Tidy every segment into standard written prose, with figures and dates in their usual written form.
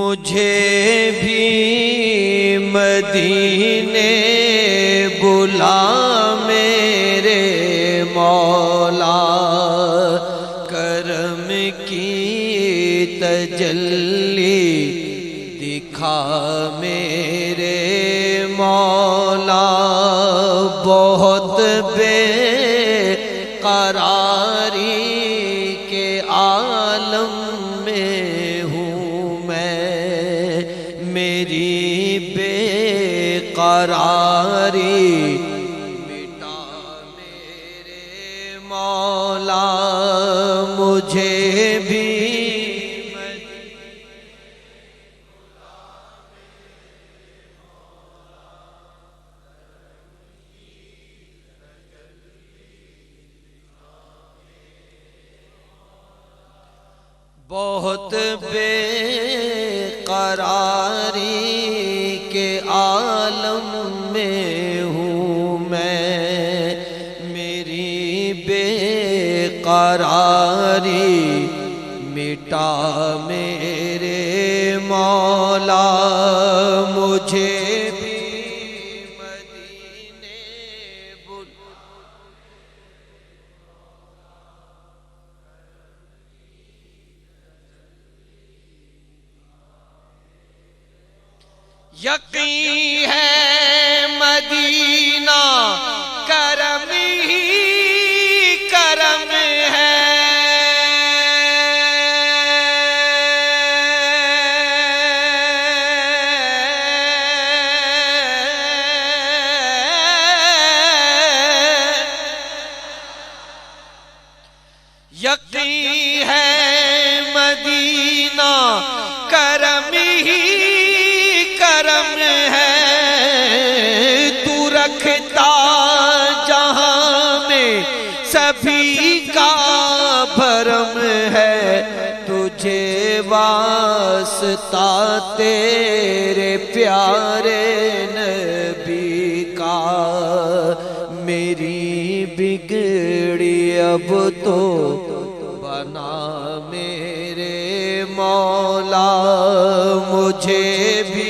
मुझे भी मदीने बुला मेरे मौला, करम की तजल्ली दिखा मेरे मौला। बहुत बेकरारी के आलम में हूँ मैं, मेरी बेकरारी मिटा मेरे मौला। मुझे भी बहुत बेकरारी के आलम में हूँ मैं, मेरी बेकरारी मिटा मेरे मौला। मुझे भी मदीने बुला यकीन है मदीना करम ही करम है। यकीन है मदीना करम ही करम है। तू रखता जहां में सभी का भरम है, तुझे वास्ता तेरे प्यारे नबी का। मेरी बिगड़ी अब तो बना मेरे मौला। मुझे भी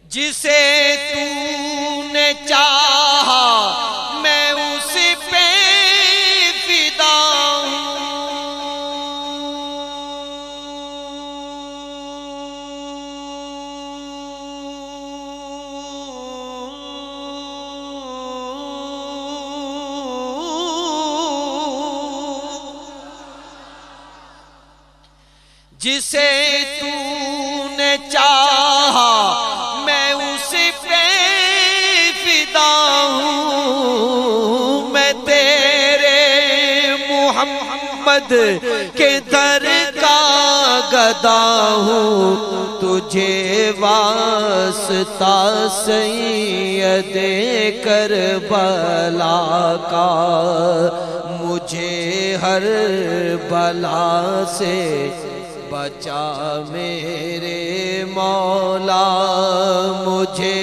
जिसे तूने चाहा मैं उस पे फिदा हूँ। जिसे तूने चाहा मैं उस पे फिदा हूँ। मैं तेरे मोहम्मद के दर का गदा हूँ, तुझे वास्ता सैयदे करबला का। मुझे हर बला से बचा मेरे मौला। मुझे